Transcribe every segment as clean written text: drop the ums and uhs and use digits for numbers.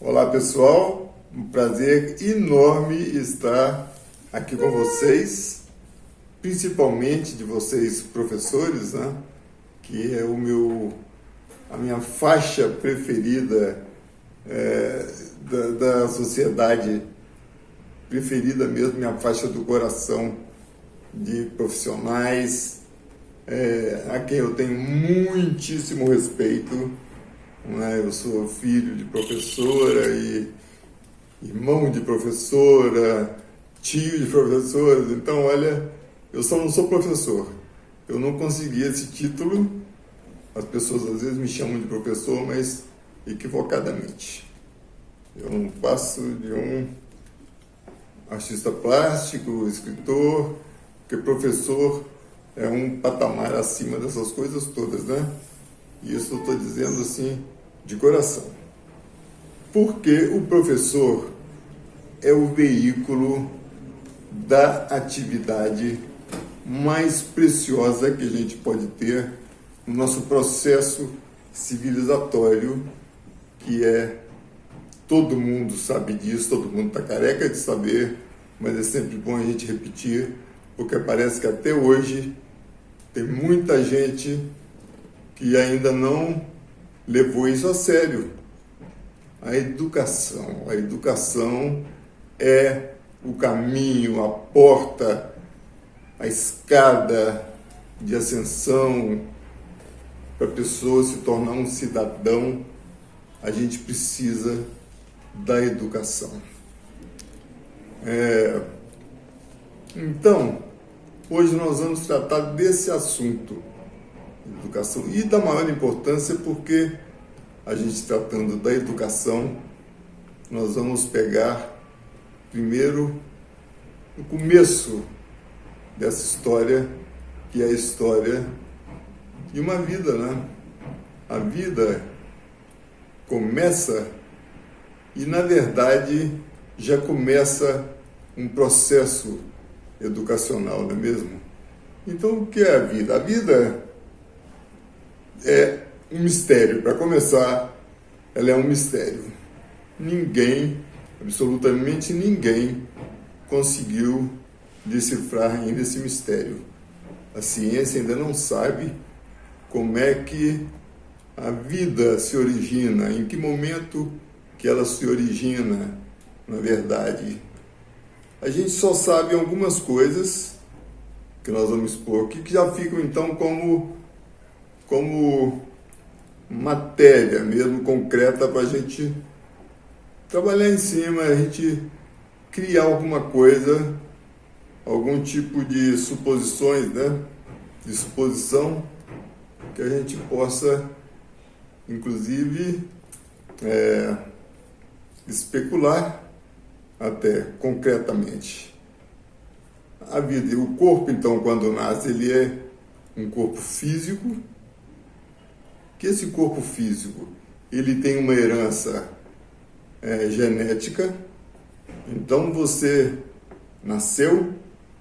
Olá pessoal, um prazer enorme estar aqui com vocês, principalmente de vocês professores, né? Que é a minha faixa preferida da sociedade, preferida mesmo, minha faixa do coração de profissionais, a quem eu tenho muitíssimo respeito. Eu sou filho de professora e irmão de professora, tio de professores, então olha, eu só não sou professor. Eu não consegui esse título, as pessoas às vezes me chamam de professor, mas equivocadamente. Eu não passo de um artista plástico, escritor, porque professor é um patamar acima dessas coisas todas, né? E isso eu estou dizendo assim, de coração. Porque o professor é o veículo da atividade mais preciosa que a gente pode ter no nosso processo civilizatório, que é, todo mundo sabe disso, todo mundo está careca de saber, mas é sempre bom a gente repetir, porque parece que até hoje tem muita gente que ainda não levou isso a sério. A educação é o caminho, a porta, a escada de ascensão para a pessoa se tornar um cidadão. A gente precisa da educação. Então, hoje nós vamos tratar desse assunto, educação, e da maior importância, porque a gente tratando da educação, nós vamos pegar primeiro o começo dessa história, que é a história de uma vida, né? A vida começa e, na verdade, já começa um processo educacional, não é mesmo? Então, o que é a vida? A vida é um mistério. Para começar, ela é um mistério. Ninguém, absolutamente ninguém, conseguiu decifrar ainda esse mistério. A ciência ainda não sabe como é que a vida se origina, em que momento que ela se origina, na verdade. A gente só sabe algumas coisas que nós vamos expor aqui, que já ficam então como matéria mesmo concreta para a gente trabalhar em cima, a gente criar alguma coisa, algum tipo de suposições, né? De suposição, que a gente possa, inclusive, especular até concretamente. A vida, o corpo, então, quando nasce, ele é um corpo físico, que esse corpo físico, ele tem uma herança genética. Então você nasceu,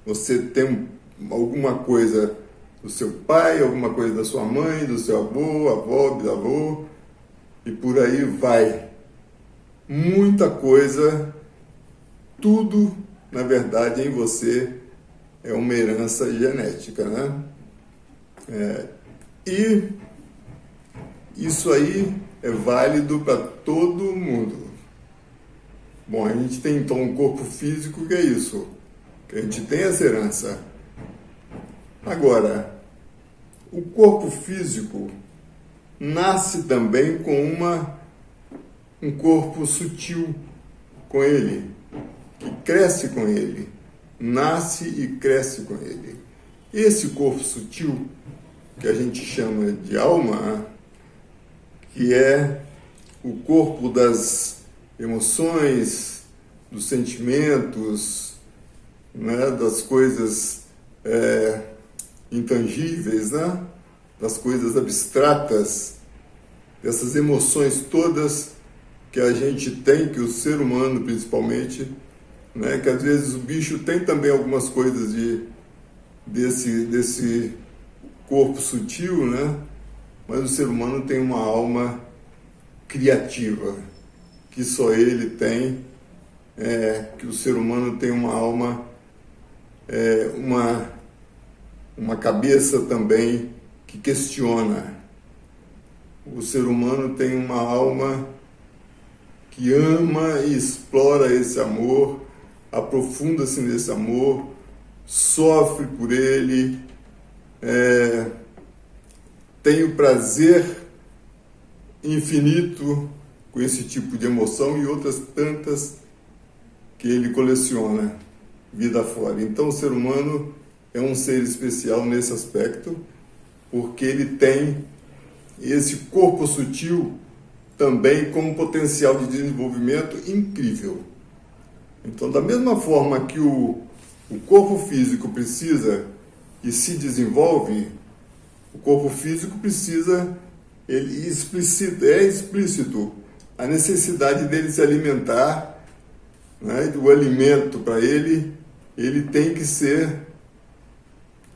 você tem alguma coisa do seu pai, alguma coisa da sua mãe, do seu avô, avó, bisavô, e por aí vai. Muita coisa, tudo, na verdade, em você é uma herança genética, né? E isso aí é válido para todo mundo. Bom, a gente tem então um corpo físico, que é isso, que a gente tem essa herança. Agora, o corpo físico nasce também com um corpo sutil com ele, que cresce com ele, nasce e cresce com ele. Esse corpo sutil, que a gente chama de alma, que é o corpo das emoções, dos sentimentos, né, das coisas intangíveis, né, das coisas abstratas, dessas emoções todas que a gente tem, que o ser humano principalmente, né, que às vezes o bicho tem também algumas coisas desse corpo sutil, né? Mas o ser humano tem uma alma criativa. que só ele tem, que o ser humano tem uma alma, uma cabeça também que questiona. O ser humano tem uma alma que ama e explora esse amor, aprofunda-se nesse amor, sofre por ele, tem o prazer infinito com esse tipo de emoção e outras tantas que ele coleciona vida fora. Então o ser humano é um ser especial nesse aspecto, porque ele tem esse corpo sutil também com um potencial de desenvolvimento incrível. Então, da mesma forma que o corpo físico precisa e se desenvolve, o corpo físico precisa, é explícito a necessidade dele se alimentar, né? O alimento para ele tem que ser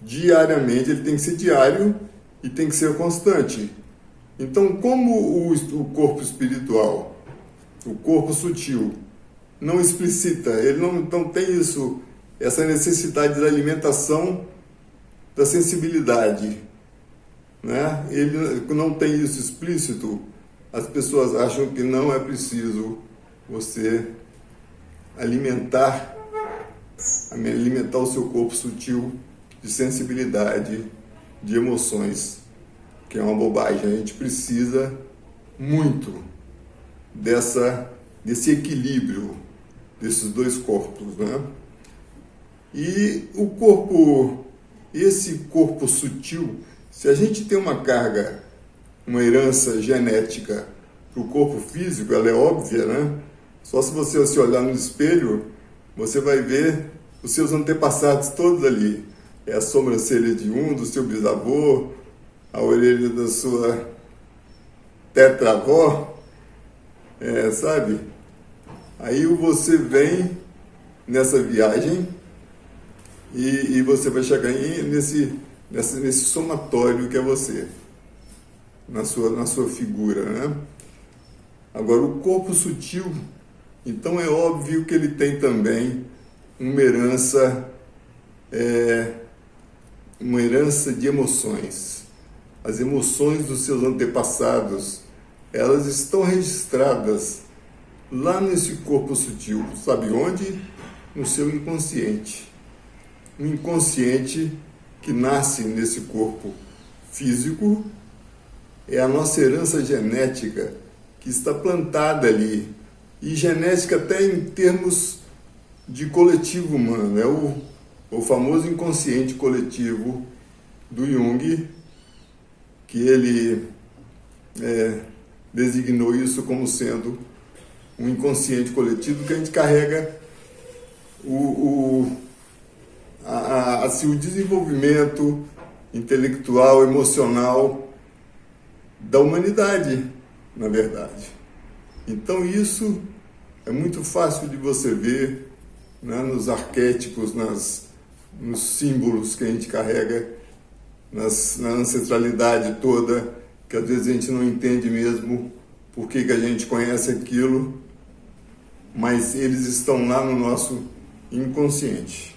diariamente, ele tem que ser diário e tem que ser constante. Então, como o corpo espiritual, o corpo sutil, não explicita, ele não tem essa necessidade da alimentação da sensibilidade, né? Ele não tem isso explícito, as pessoas acham que não é preciso você alimentar o seu corpo sutil de sensibilidade, de emoções, que é uma bobagem. A gente precisa muito desse equilíbrio desses dois corpos, né? E esse corpo sutil, se a gente tem uma carga, uma herança genética para o corpo físico, ela é óbvia, né? Só se você se olhar no espelho, você vai ver os seus antepassados todos ali. É a sobrancelha de um, do seu bisavô, a orelha da sua tetravó, sabe? Aí você vem nessa viagem e você vai chegar nesse somatório que é você, na sua figura, né? Agora, o corpo sutil, então é óbvio que ele tem também uma herança de emoções. As emoções dos seus antepassados, elas estão registradas lá nesse corpo sutil. Sabe onde? No seu inconsciente. Um inconsciente que nasce nesse corpo físico é a nossa herança genética que está plantada ali. E genética até em termos de coletivo humano. É o famoso inconsciente coletivo do Jung, que ele designou isso como sendo um inconsciente coletivo que a gente carrega o desenvolvimento intelectual, emocional da humanidade, na verdade. Então isso é muito fácil de você ver, né, nos arquétipos, nos símbolos que a gente carrega, na ancestralidade toda, que às vezes a gente não entende mesmo por que a gente conhece aquilo, mas eles estão lá no nosso inconsciente.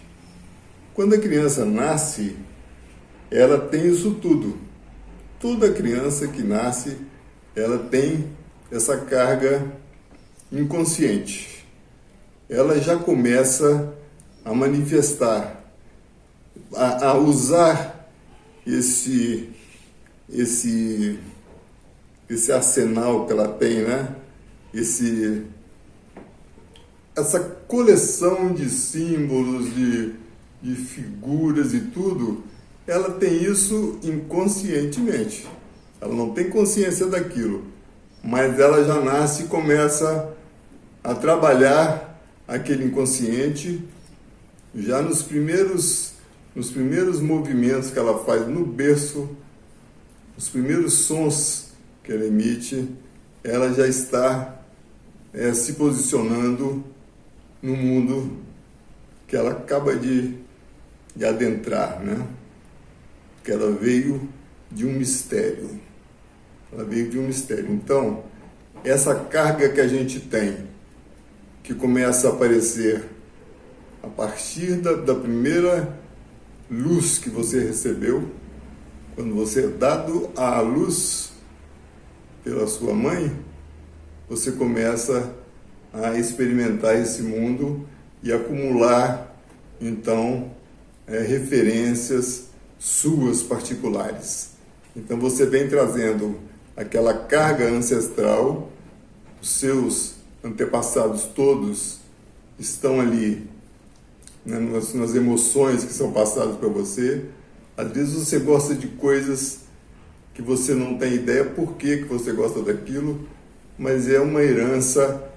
Quando a criança nasce, ela tem isso tudo. Toda criança que nasce, ela tem essa carga inconsciente. Ela já começa a manifestar, a usar esse arsenal que ela tem, né? Essa coleção de símbolos, de figuras e tudo, ela tem isso inconscientemente. Ela não tem consciência daquilo, mas ela já nasce e começa a trabalhar aquele inconsciente já nos primeiros movimentos que ela faz no berço, os primeiros sons que ela emite, ela já está se posicionando no mundo que ela acaba de adentrar, né? Que ela veio de um mistério. Ela veio de um mistério. Então, essa carga que a gente tem, que começa a aparecer a partir da primeira luz que você recebeu, quando você é dado à luz pela sua mãe, você começa a experimentar esse mundo e acumular, então, referências suas particulares. Então você vem trazendo aquela carga ancestral, os seus antepassados todos estão ali, né, nas emoções que são passadas para você. Às vezes você gosta de coisas que você não tem ideia por que você gosta daquilo, mas é uma herança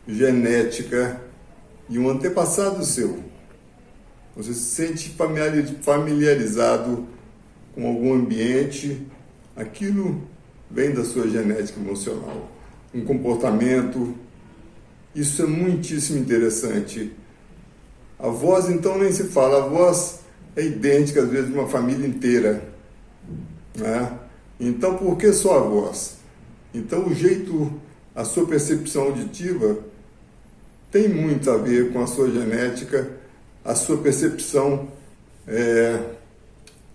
genética e um antepassado seu. Você se sente familiarizado com algum ambiente, aquilo vem da sua genética emocional. Um comportamento, isso é muitíssimo interessante. A voz, então, nem se fala. A voz é idêntica, às vezes, de uma família inteira, né? Então, por que só a voz? Então, o jeito, a sua percepção auditiva tem muito a ver com a sua genética, a sua percepção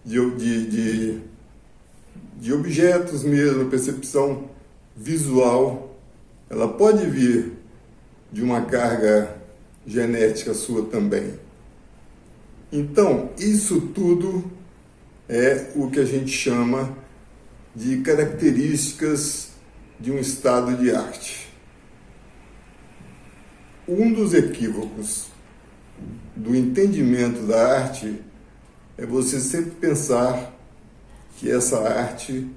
de objetos mesmo, a percepção visual, ela pode vir de uma carga genética sua também. Então, isso tudo é o que a gente chama de características de um estado de arte. Um dos equívocos do entendimento da arte é você sempre pensar que essa arte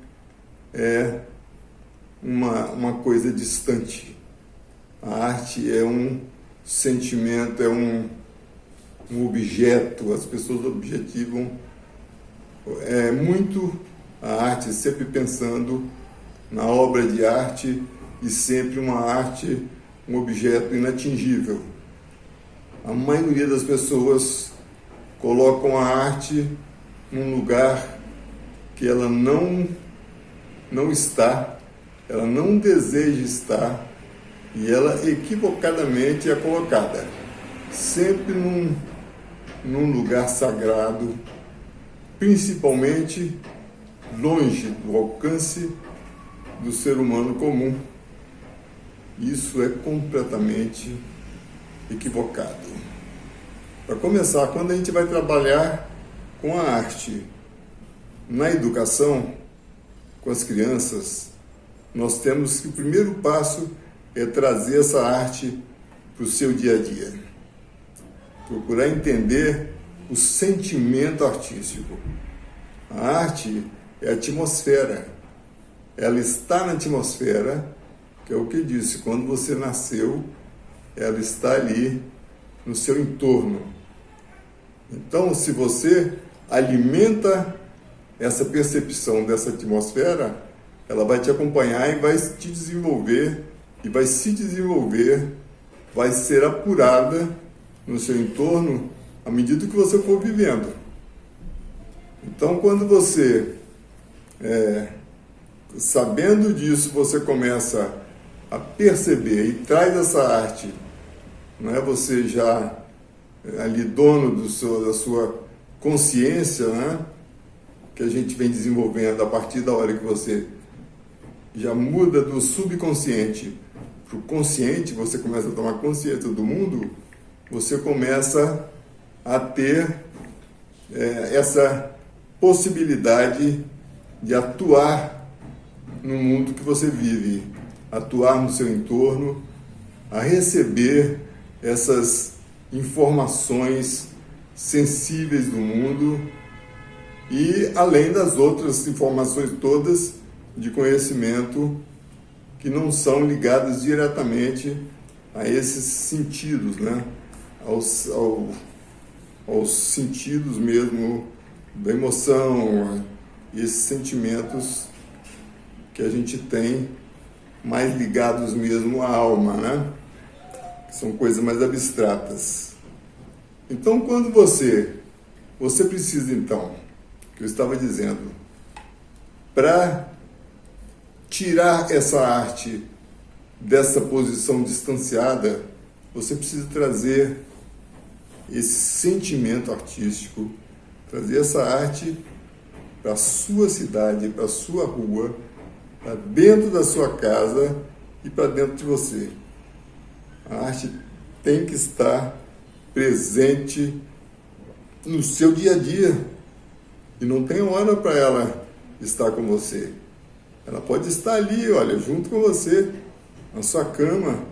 é uma coisa distante. A arte é um sentimento, é um objeto, as pessoas objetivam muito a arte, sempre pensando na obra de arte e sempre uma arte, um objeto inatingível. A maioria das pessoas colocam a arte num lugar que ela não está, ela não deseja estar, e ela equivocadamente é colocada sempre num lugar sagrado, principalmente longe do alcance do ser humano comum. Isso é completamente equivocado. Para começar, quando a gente vai trabalhar com a arte na educação, com as crianças, nós temos que o primeiro passo é trazer essa arte para o seu dia a dia. Procurar entender o sentimento artístico. A arte é a atmosfera. Ela está na atmosfera, que é o que disse, quando você nasceu, ela está ali no seu entorno. Então, se você alimenta essa percepção dessa atmosfera, ela vai te acompanhar e vai te desenvolver, e vai se desenvolver, vai ser apurada no seu entorno à medida que você for vivendo. Então, quando você, sabendo disso, você começa a perceber e traz essa arte, não é você já ali dono da sua consciência, né? Que a gente vem desenvolvendo a partir da hora que você já muda do subconsciente para o consciente, você começa a tomar consciência do mundo, você começa a ter essa possibilidade de atuar no mundo que você vive, atuar no seu entorno, a receber essas informações sensíveis do mundo e além das outras informações todas de conhecimento que não são ligadas diretamente a esses sentidos, né? aos sentidos mesmo da emoção, esses sentimentos que a gente tem mais ligados mesmo à alma, né? São coisas mais abstratas. Então, quando você precisa, então, que eu estava dizendo, para tirar essa arte dessa posição distanciada, você precisa trazer esse sentimento artístico, trazer essa arte para a sua cidade, para a sua rua, para dentro da sua casa e para dentro de você. A arte tem que estar presente no seu dia a dia e não tem hora para ela estar com você. Ela pode estar ali, olha, junto com você, na sua cama,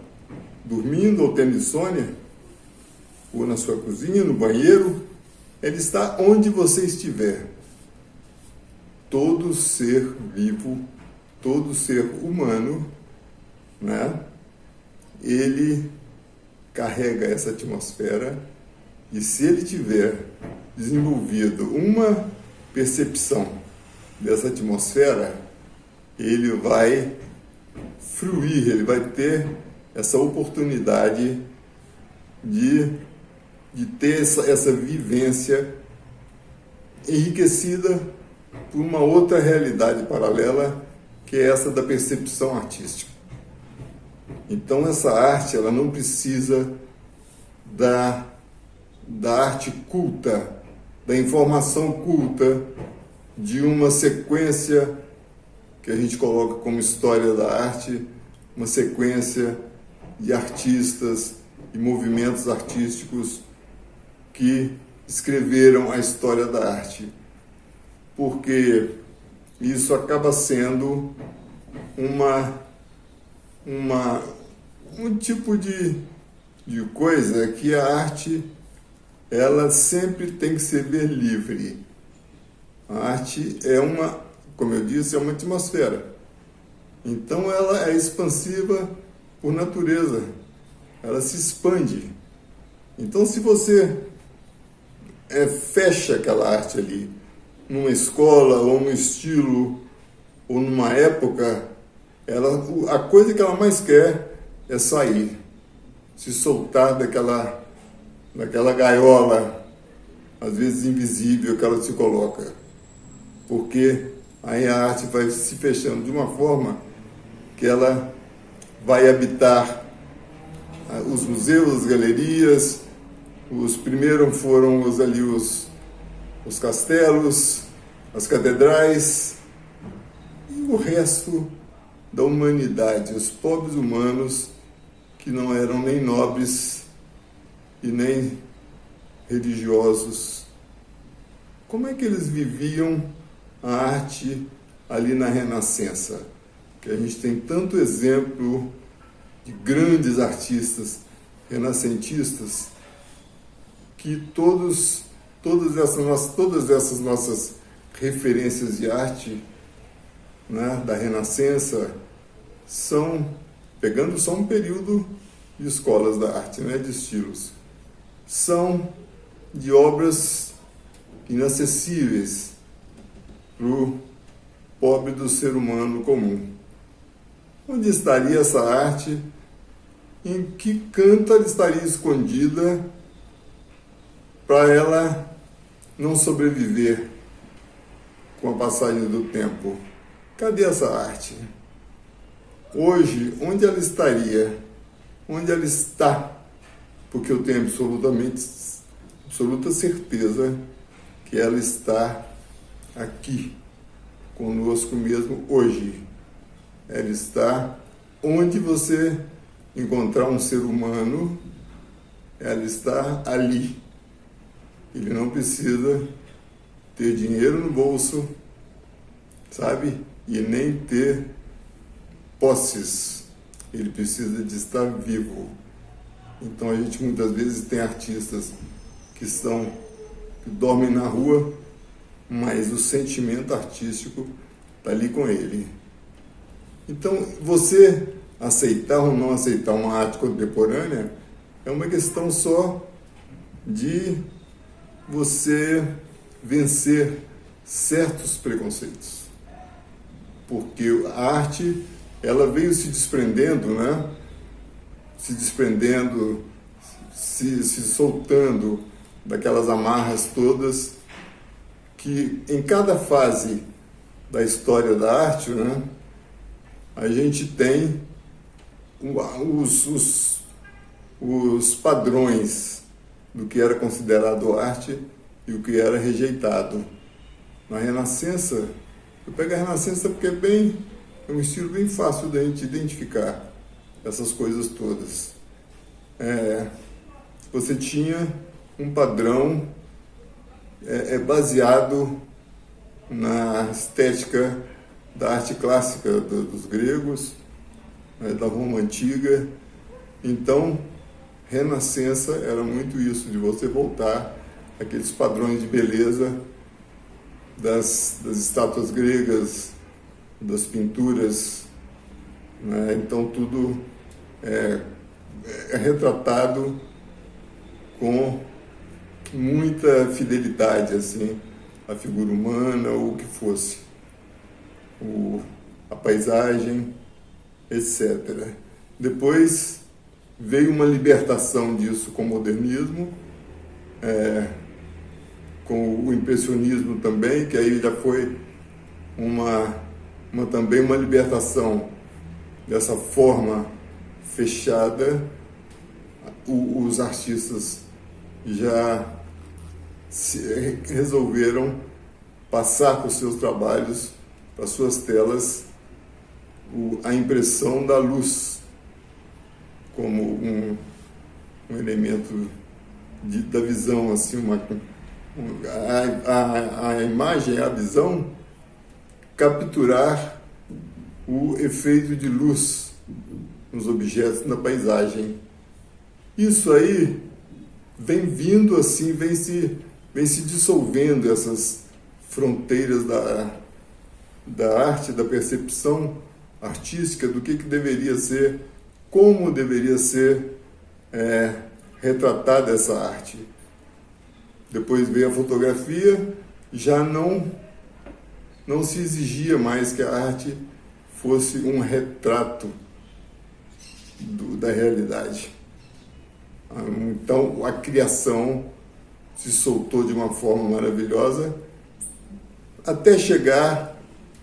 dormindo ou tendo insônia, ou na sua cozinha, no banheiro. Ela está onde você estiver. Todo ser vivo, todo ser humano, né? Ele carrega essa atmosfera, e se ele tiver desenvolvido uma percepção dessa atmosfera, ele vai fruir, ele vai ter essa oportunidade de ter essa vivência enriquecida por uma outra realidade paralela, que é essa da percepção artística. Então essa arte, ela não precisa da arte culta, da informação culta, de uma sequência que a gente coloca como história da arte, uma sequência de artistas e movimentos artísticos que escreveram a história da arte, porque isso acaba sendo um tipo de coisa que a arte, ela sempre tem que ser livre. A arte é como eu disse, é uma atmosfera. Então ela é expansiva por natureza, ela se expande. Então se você fecha aquela arte ali, numa escola, ou num estilo, ou numa época, a coisa que ela mais quer é sair, se soltar daquela gaiola, às vezes invisível, que ela se coloca. Porque aí a arte vai se fechando de uma forma que ela vai habitar os museus, as galerias. Os primeiros foram os castelos, as catedrais, e o resto da humanidade, os pobres humanos que não eram nem nobres e nem religiosos. Como é que eles viviam a arte ali na Renascença? Que a gente tem tanto exemplo de grandes artistas renascentistas, que todas essas nossas referências de arte, né, da Renascença, são, pegando só um período de escolas da arte, né, de estilos, são de obras inacessíveis para o pobre do ser humano comum. Onde estaria essa arte? Em que canto ela estaria escondida para ela não sobreviver com a passagem do tempo? Cadê essa arte? Hoje, onde ela estaria? Onde ela está? Porque eu tenho absoluta certeza que ela está aqui, conosco mesmo hoje. Ela está onde você encontrar um ser humano, ela está ali. Ele não precisa ter dinheiro no bolso, sabe? E nem ter posses. Ele precisa de estar vivo. Então a gente muitas vezes tem artistas que dormem na rua, mas o sentimento artístico está ali com ele. Então você aceitar ou não aceitar uma arte contemporânea é uma questão só de você vencer certos preconceitos. Porque a arte, ela veio se desprendendo, né? Se soltando daquelas amarras todas que em cada fase da história da arte, né, a gente tem os padrões do que era considerado arte e o que era rejeitado. Na Renascença, eu pego a Renascença porque é um estilo bem fácil da gente identificar essas coisas todas. Você tinha um padrão baseado na estética da arte clássica dos gregos, da Roma Antiga. Então, Renascença era muito isso, de você voltar àqueles padrões de beleza das estátuas gregas, das pinturas, né? Então tudo é retratado com muita fidelidade, assim, a figura humana ou o que fosse, a paisagem, etc. Depois veio uma libertação disso com o modernismo, com o impressionismo também, que aí já foi também uma libertação dessa forma fechada. Os artistas já resolveram passar para os seus trabalhos, para as suas telas, a impressão da luz como um elemento da visão, assim, a imagem, a visão, capturar o efeito de luz nos objetos, na paisagem. Isso aí vem vindo assim, vem se dissolvendo, essas fronteiras da arte, da percepção artística, do que deveria ser, como deveria ser retratada essa arte. Depois veio a fotografia, já não se exigia mais que a arte fosse um retrato da realidade. Então a criação se soltou de uma forma maravilhosa, até chegar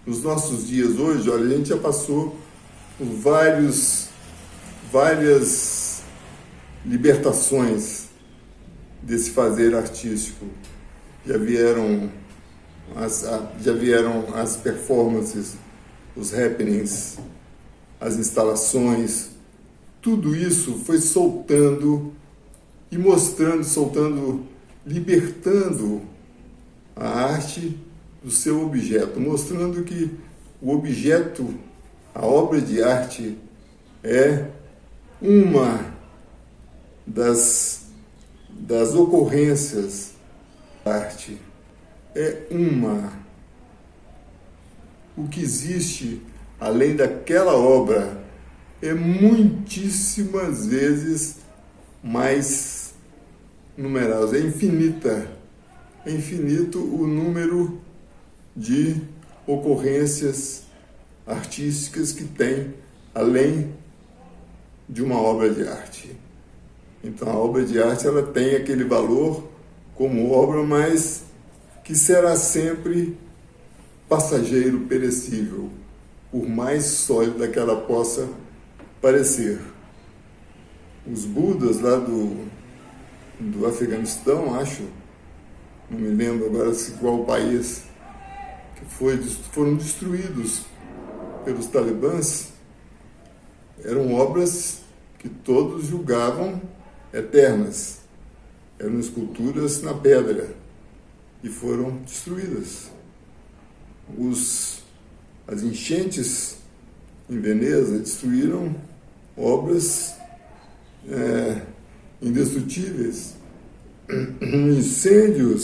nos nossos dias hoje. Olha, a gente já passou por várias libertações desse fazer artístico. Já vieram as performances, os happenings, as instalações. Tudo isso foi soltando e libertando a arte do seu objeto, mostrando que o objeto, a obra de arte, é uma das ocorrências da arte. O que existe além daquela obra é muitíssimas vezes mais numerosa, é infinito o número de ocorrências artísticas que tem além de uma obra de arte. Então a obra de arte, ela tem aquele valor como obra, mas que será sempre passageiro, perecível, por mais sólida que ela possa parecer. Os Budas lá do Afeganistão, acho, não me lembro agora qual país, que foram destruídos pelos talibãs, eram obras que todos julgavam eternas. Eram esculturas na pedra e foram destruídas. As enchentes em Veneza destruíram obras indestrutíveis. Um incêndio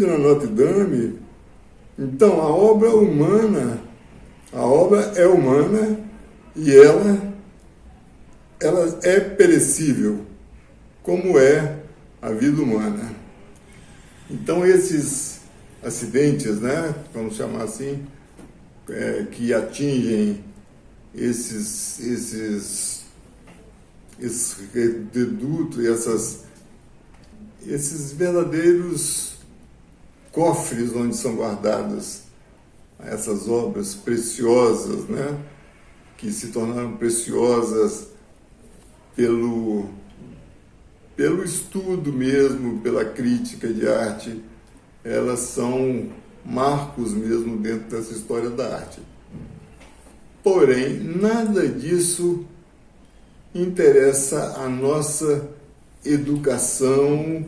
na Notre Dame. Então, a obra é humana e ela é perecível, como é a vida humana. Então, esses acidentes, né, vamos chamar assim, que atingem esses redutos, esses verdadeiros cofres onde são guardadas essas obras preciosas, né, que se tornaram preciosas pelo estudo mesmo, pela crítica de arte, elas são marcos mesmo dentro dessa história da arte. Porém, nada disso interessa a nossa educação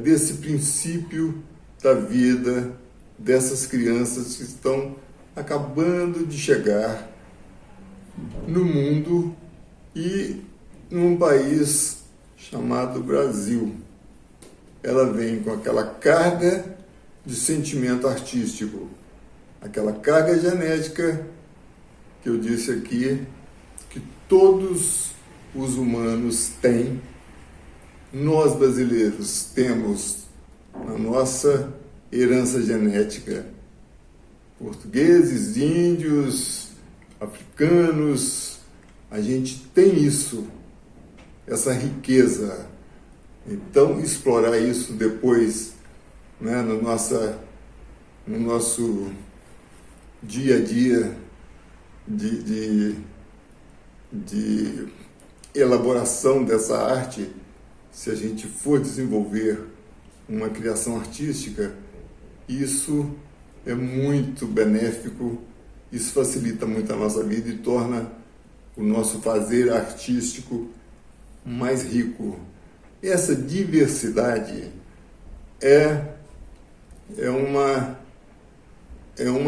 desse princípio da vida dessas crianças que estão acabando de chegar no mundo e num país chamado Brasil. Ela vem com aquela carga de sentimento artístico, aquela carga genética que eu disse aqui, que todos os humanos têm. Nós brasileiros temos na nossa herança genética portugueses, índios, africanos, a gente tem isso, essa riqueza. Então, explorar isso depois, né, no nosso dia a dia de elaboração dessa arte, se a gente for desenvolver uma criação artística, isso é muito benéfico, isso facilita muito a nossa vida e torna o nosso fazer artístico mais rico. Essa diversidade é uma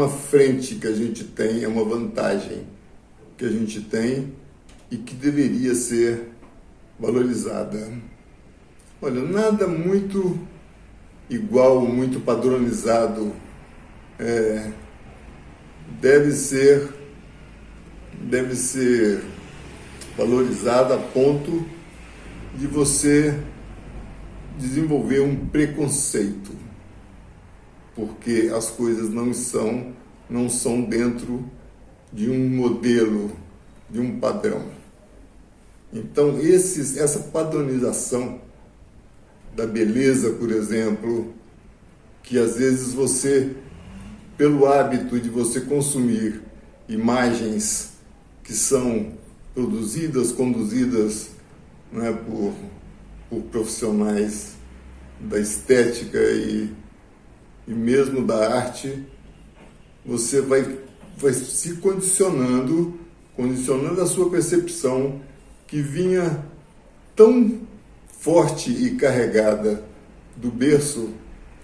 frente que a gente tem, é uma vantagem que a gente tem e que deveria ser valorizada. Olha, nada muito igual, muito padronizado deve ser valorizado a ponto de você desenvolver um preconceito, porque as coisas não são dentro de um modelo, de um padrão. Então, essa padronização da beleza, por exemplo, que às vezes você, pelo hábito de você consumir imagens que são conduzidas, né, por profissionais da estética e mesmo da arte, você vai se condicionando a sua percepção que vinha tão forte e carregada do berço,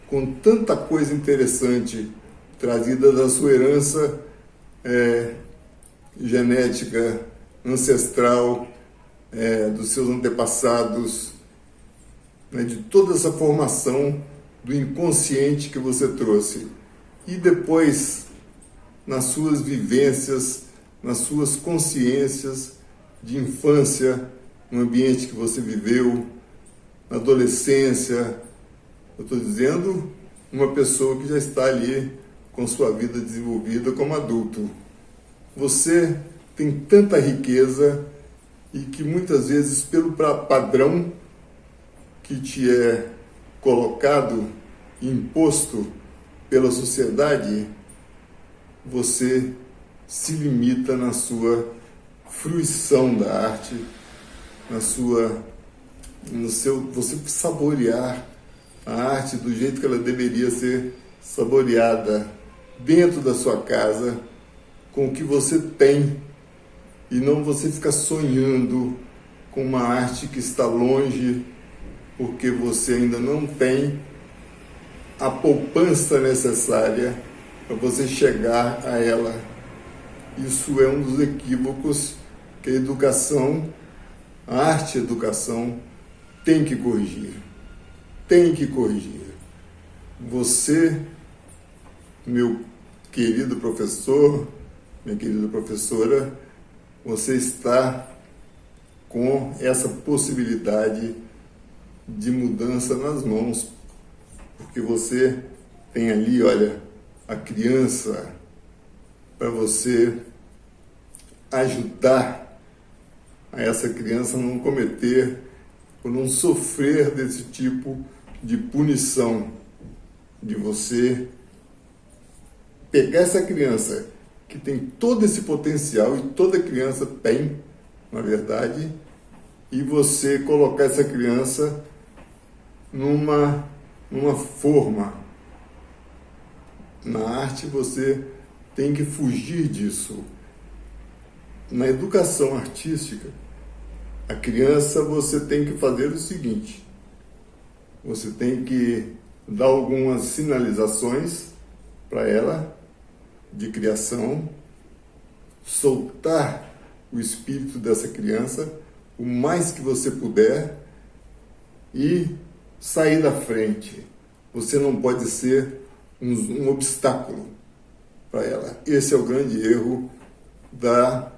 com tanta coisa interessante trazida da sua herança genética, ancestral, dos seus antepassados, né, de toda essa formação do inconsciente que você trouxe. E depois, nas suas vivências, nas suas consciências de infância, no ambiente que você viveu, na adolescência, eu estou dizendo uma pessoa que já está ali com sua vida desenvolvida como adulto. Você tem tanta riqueza e que muitas vezes, pelo padrão que te é colocado, imposto pela sociedade, você se limita na sua fruição da arte, você saborear a arte do jeito que ela deveria ser saboreada, dentro da sua casa, com o que você tem, e não você ficar sonhando com uma arte que está longe, porque você ainda não tem a poupança necessária para você chegar a ela. Isso é um dos equívocos que a arte-educação tem que corrigir. Tem que corrigir. Você, meu querido professor, minha querida professora, você está com essa possibilidade de mudança nas mãos, porque você tem ali, olha, a criança para você ajudar a essa criança a não cometer ou não sofrer desse tipo de punição, de você pegar essa criança que tem todo esse potencial, e toda criança tem, na verdade, e você colocar essa criança numa forma. Na arte você tem que fugir disso. Na educação artística, a criança você tem que fazer o seguinte: você tem que dar algumas sinalizações para ela de criação, soltar o espírito dessa criança o mais que você puder e sair da frente. Você não pode ser um obstáculo para ela. Esse é o grande erro da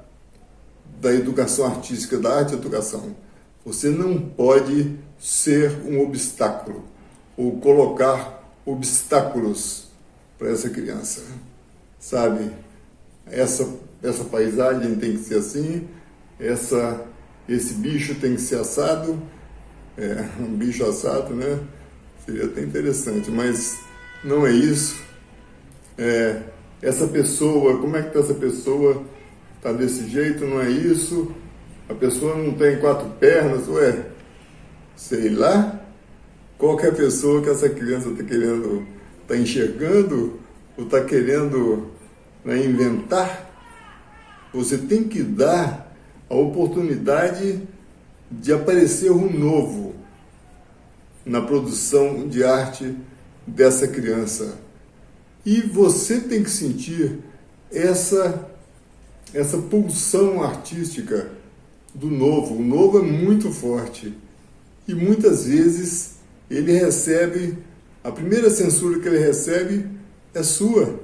educação artística, da arte-educação. Você não pode ser um obstáculo ou colocar obstáculos para essa criança, sabe? Essa paisagem tem que ser assim, esse bicho tem que ser assado, um bicho assado, né? Seria até interessante, mas não é isso. Essa pessoa, como é que está essa pessoa? Está desse jeito, não é isso? A pessoa não tem 4 pernas, sei lá. Qual que é a pessoa que essa criança está querendo, está enxergando ou está querendo, né, inventar? Você tem que dar a oportunidade de aparecer um novo na produção de arte dessa criança. E você tem que sentir essa pulsão artística do novo. O novo é muito forte. E muitas vezes ele recebe, a primeira censura que ele recebe é sua.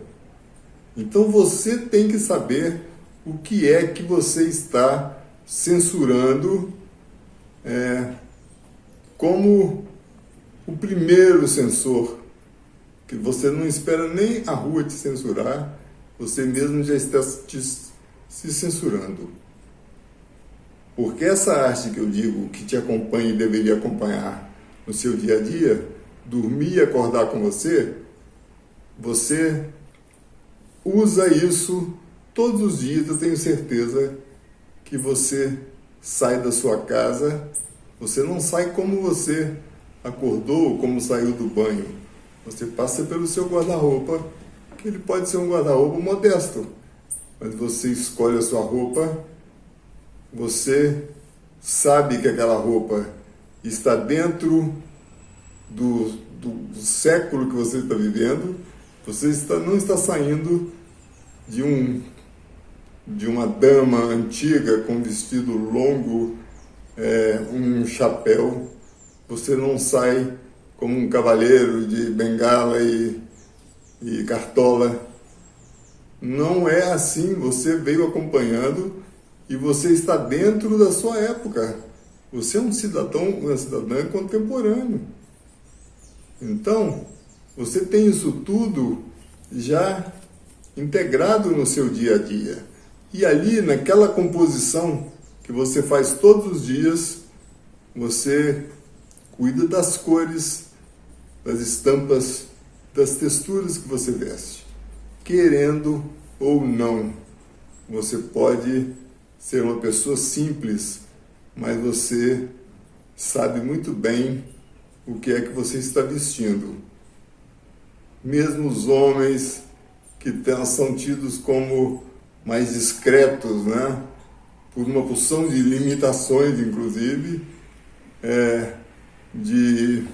Então você tem que saber o que é que você está censurando, como o primeiro censor, que você não espera nem a rua te censurar, você mesmo já está se censurando. Porque essa arte que eu digo que te acompanha e deveria acompanhar no seu dia a dia, dormir e acordar com você, você usa isso todos os dias. Eu tenho certeza que você sai da sua casa, você não sai como você acordou, como saiu do banho. Você passa pelo seu guarda-roupa, que ele pode ser um guarda-roupa modesto, mas você escolhe a sua roupa, você sabe que aquela roupa está dentro do século que você está vivendo, você não está saindo de uma dama antiga com vestido longo, um chapéu. Você não sai como um cavaleiro de bengala e cartola. Não é assim. Você veio acompanhando e você está dentro da sua época. Você é um cidadão, uma cidadã contemporâneo. Então, você tem isso tudo já integrado no seu dia a dia. E ali, naquela composição que você faz todos os dias, você cuida das cores, das estampas, das texturas que você veste. Querendo ou não, você pode ser uma pessoa simples, mas você sabe muito bem o que é que você está vestindo. Mesmo os homens que são tidos como mais discretos, né? Por uma porção de limitações, inclusive, de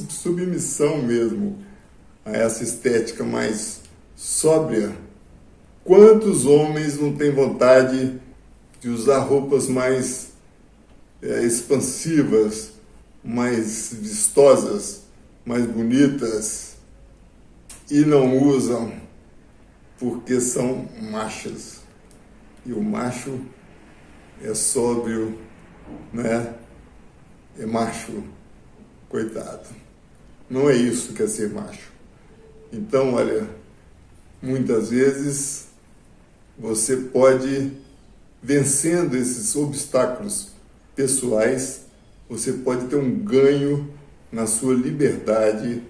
submissão mesmo a essa estética mais sóbria. Quantos homens não têm vontade de usar roupas mais expansivas, mais vistosas, mais bonitas, e não usam porque são machos? E o macho é sóbrio, né? É macho, coitado. Não é isso que é ser macho. Então, olha, muitas vezes você pode, vencendo esses obstáculos pessoais, você pode ter um ganho na sua liberdade,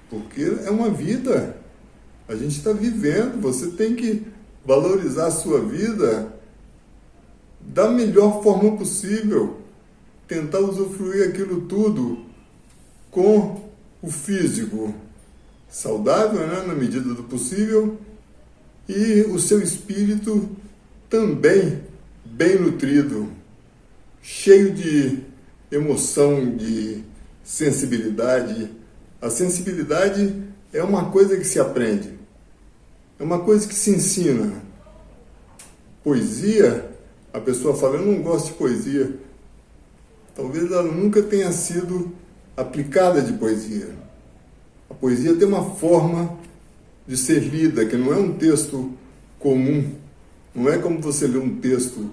porque é uma vida. A gente está vivendo, você tem que valorizar a sua vida da melhor forma possível. Tentar usufruir aquilo tudo com o físico saudável, né, na medida do possível, e o seu espírito também bem nutrido, cheio de emoção, de sensibilidade. A sensibilidade é uma coisa que se aprende, é uma coisa que se ensina. Poesia, a pessoa fala, eu não gosto de poesia. Talvez ela nunca tenha sido aplicada de poesia. A poesia tem uma forma de ser lida, que não é um texto comum, não é como você lê um texto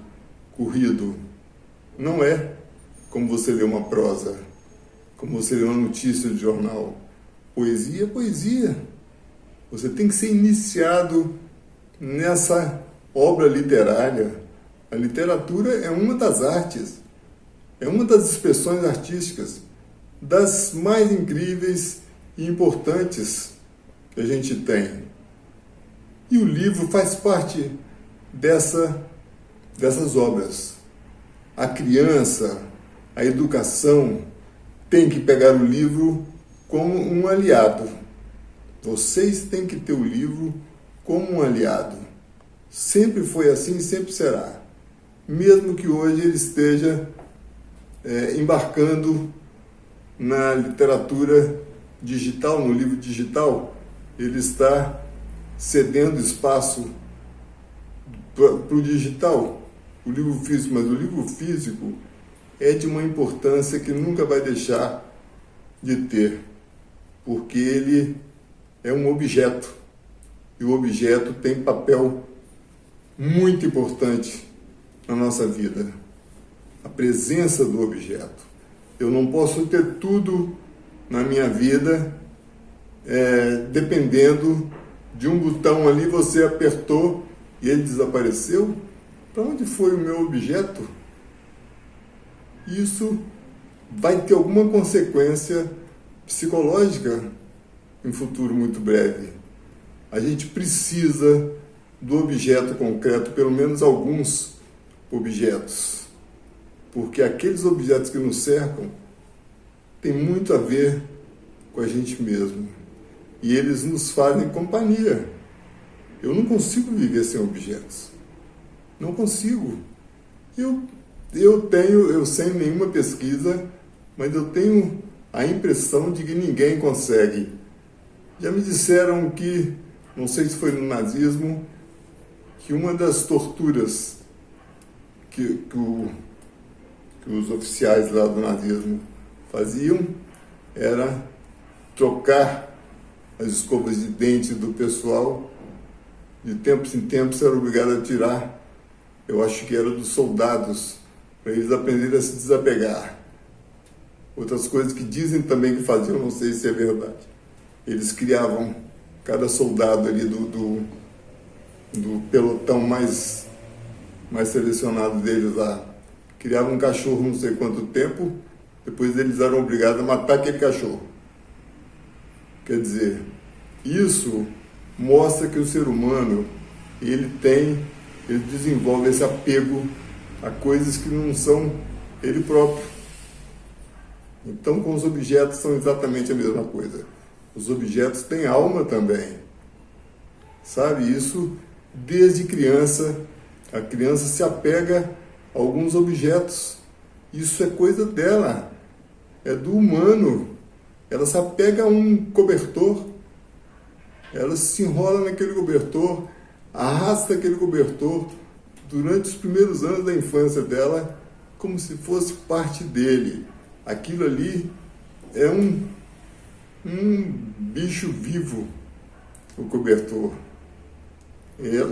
corrido, não é como você lê uma prosa, como você lê uma notícia de jornal. Poesia é poesia. Você tem que ser iniciado nessa obra literária. A literatura é uma das artes, é uma das expressões artísticas, das mais incríveis e importantes que a gente tem. E o livro faz parte dessas obras. A criança, a educação, tem que pegar o livro como um aliado. Vocês têm que ter o livro como um aliado. Sempre foi assim e sempre será. Mesmo que hoje ele esteja embarcando na literatura digital, no livro digital, ele está cedendo espaço para o digital, o livro físico, mas o livro físico é de uma importância que nunca vai deixar de ter, porque ele é um objeto, e o objeto tem papel muito importante na nossa vida. A presença do objeto. Eu não posso ter tudo na minha vida dependendo de um botão ali, você apertou e ele desapareceu. Para onde foi o meu objeto? Isso vai ter alguma consequência psicológica em um futuro muito breve. A gente precisa do objeto concreto, pelo menos alguns objetos. Porque aqueles objetos que nos cercam têm muito a ver com a gente mesmo. E eles nos fazem companhia. Eu não consigo viver sem objetos. Não consigo. Eu sem nenhuma pesquisa, mas eu tenho a impressão de que ninguém consegue. Já me disseram que, não sei se foi no nazismo, que uma das torturas que os oficiais lá do nazismo faziam era trocar as escovas de dente do pessoal. De tempos em tempos era obrigado a tirar, eu acho que era dos soldados, para eles aprenderem a se desapegar. Outras coisas que dizem também que faziam, não sei se é verdade. Eles criavam, cada soldado ali do pelotão mais selecionado deles lá, criava um cachorro não sei quanto tempo, depois eles eram obrigados a matar aquele cachorro. Quer dizer, isso mostra que o ser humano, ele desenvolve esse apego a coisas que não são ele próprio. Então, com os objetos são exatamente a mesma coisa. Os objetos têm alma também. Sabe, isso desde criança, a criança se apega a alguns objetos. Isso é coisa dela, é do humano. Ela se apega a um cobertor, ela se enrola naquele cobertor, arrasta aquele cobertor durante os primeiros anos da infância dela, como se fosse parte dele. Aquilo ali é um bicho vivo, o cobertor.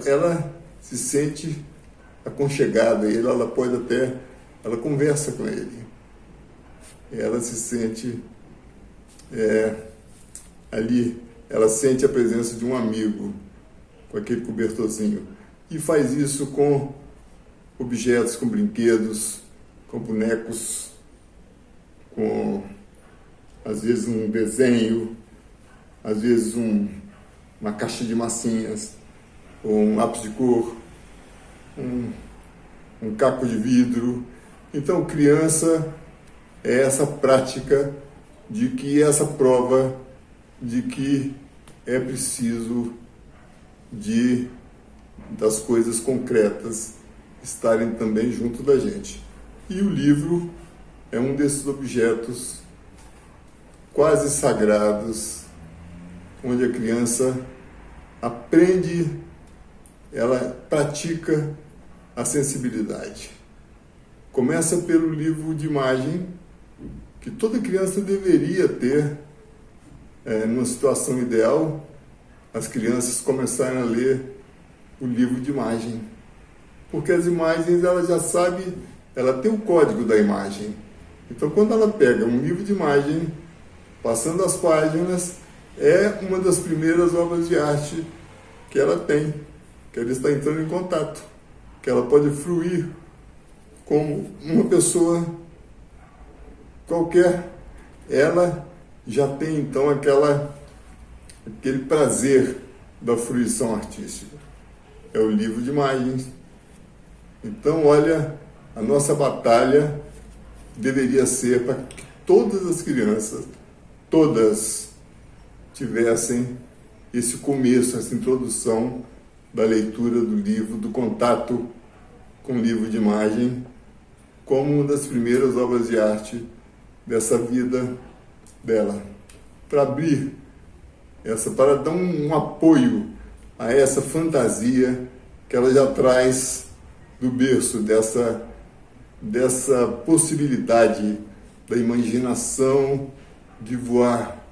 Ela se sente aconchegada, ela pode até, ela conversa com ele. Ela se sente ali, ela sente a presença de um amigo com aquele cobertorzinho. E faz isso com objetos, com brinquedos, com bonecos, com, às vezes, um desenho, às vezes uma caixa de massinhas, ou um lápis de cor, um caco de vidro. Então, criança é essa prática de que essa prova de que é preciso das coisas concretas estarem também junto da gente. E o livro é um desses objetos quase sagrados, onde a criança aprende, ela pratica a sensibilidade. Começa pelo livro de imagem, que toda criança deveria ter, numa situação ideal, as crianças começarem a ler o livro de imagem. Porque as imagens, ela já sabe, ela tem o código da imagem. Então, quando ela pega um livro de imagem, passando as páginas, é uma das primeiras obras de arte que ela tem, que ela está entrando em contato, que ela pode fruir como uma pessoa qualquer. Ela já tem, então, aquele prazer da fruição artística. É o livro de imagens. Então, olha, a nossa batalha deveria ser para que todas as crianças, todas, tivessem esse começo, essa introdução da leitura do livro, do contato com o livro de imagem, como uma das primeiras obras de arte dessa vida dela. Para abrir para dar um apoio a essa fantasia que ela já traz do berço, dessa possibilidade da imaginação de voar.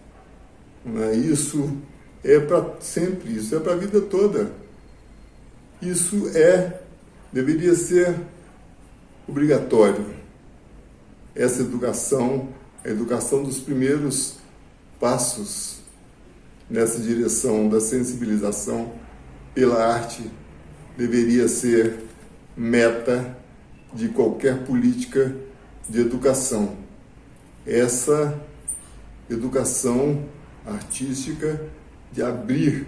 Isso é para sempre, isso é para a vida toda. Isso deveria ser obrigatório. Essa educação, a educação dos primeiros passos nessa direção da sensibilização pela arte, deveria ser meta de qualquer política de educação. Essa educação artística de abrir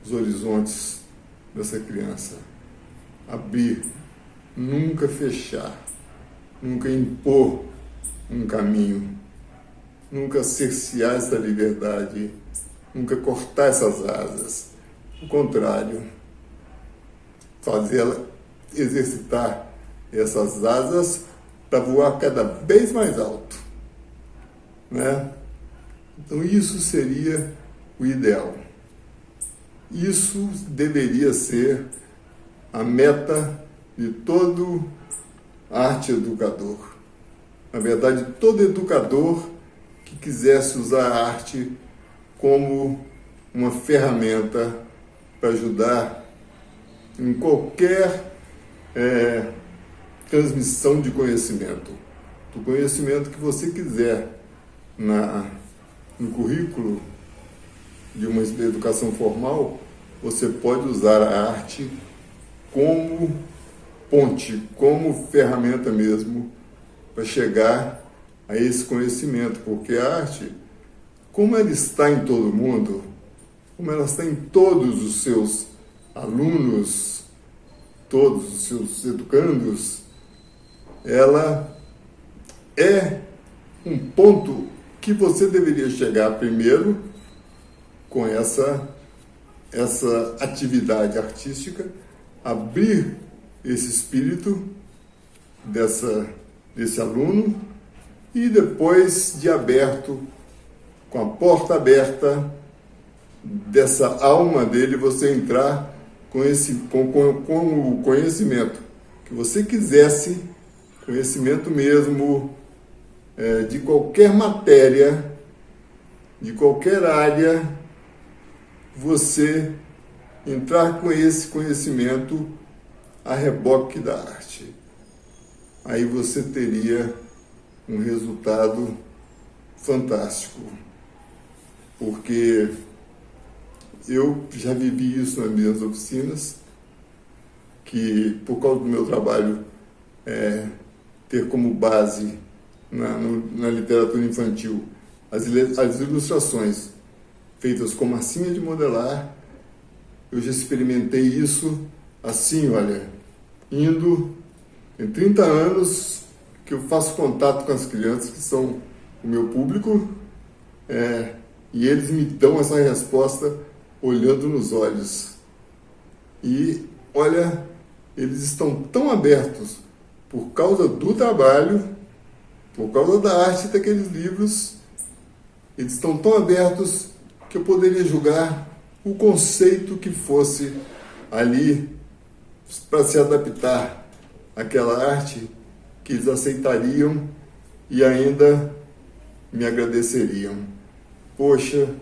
os horizontes dessa criança. Abrir, nunca fechar, nunca impor um caminho, nunca cercear essa liberdade, nunca cortar essas asas. O contrário, fazê-la exercitar essas asas para voar cada vez mais alto, né? Então isso seria o ideal. Isso deveria ser a meta de todo arte educador. Na verdade, todo educador que quisesse usar a arte como uma ferramenta para ajudar em qualquer transmissão de conhecimento. Do conhecimento que você quiser no currículo de uma educação formal, você pode usar a arte como ponte, como ferramenta mesmo, para chegar a esse conhecimento, porque a arte, como ela está em todo mundo, como ela está em todos os seus alunos, todos os seus educandos, ela é um ponto que você deveria chegar primeiro com essa atividade artística, abrir esse espírito desse aluno e depois de aberto, com a porta aberta dessa alma dele, você entrar com o conhecimento que você quisesse, conhecimento mesmo de qualquer matéria, de qualquer área, você entrar com esse conhecimento a reboque da arte. Aí você teria um resultado fantástico, porque eu já vivi isso nas minhas oficinas, que por causa do meu trabalho ter como base na literatura infantil as ilustrações feitas com massinha de modelar. Eu já experimentei isso assim, olha, tem 30 anos que eu faço contato com as crianças que são o meu público, e eles me dão essa resposta olhando nos olhos. E, olha, eles estão tão abertos por causa do trabalho, por causa da arte daqueles livros, eles estão tão abertos que eu poderia julgar o conceito que fosse ali para se adaptar àquela arte, que eles aceitariam e ainda me agradeceriam. Poxa,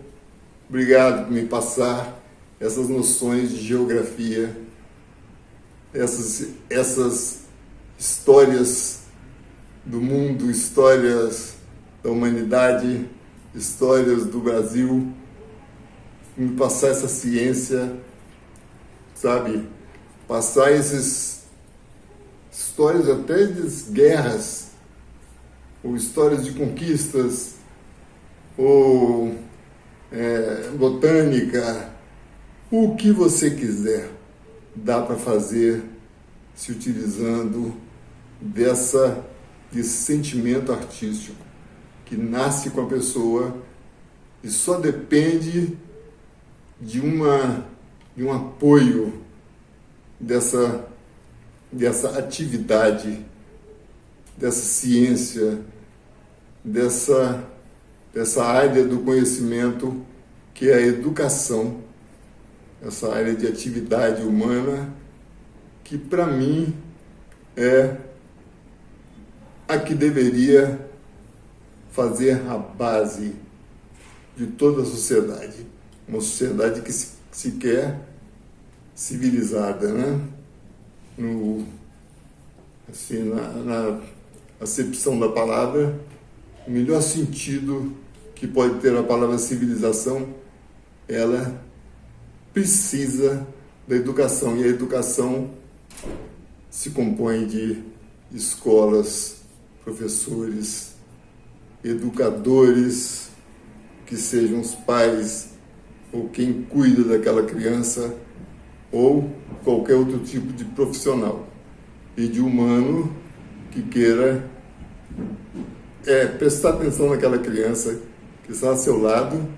obrigado por me passar essas noções de geografia, essas histórias do mundo, histórias da humanidade, histórias do Brasil, me passar essa ciência, sabe? Passar essas histórias até de guerras, ou histórias de conquistas, ou botânica, o que você quiser, dá para fazer se utilizando desse sentimento artístico que nasce com a pessoa e só depende de um apoio dessa atividade, dessa ciência, dessa área do conhecimento que é a educação, essa área de atividade humana que, para mim, é a que deveria fazer a base de toda a sociedade. Uma sociedade que se quer civilizada, né? Na acepção da palavra, o melhor sentido que pode ter a palavra civilização, ela precisa da educação, e a educação se compõe de escolas, professores, educadores, que sejam os pais ou quem cuida daquela criança, ou qualquer outro tipo de profissional e de humano que queira prestar atenção naquela criança que está ao seu lado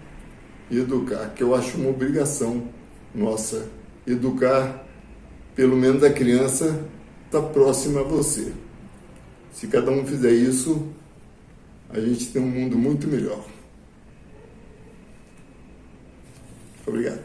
e educar, que eu acho uma obrigação nossa, educar pelo menos a criança está próxima a você. Se cada um fizer isso, a gente tem um mundo muito melhor. Obrigado.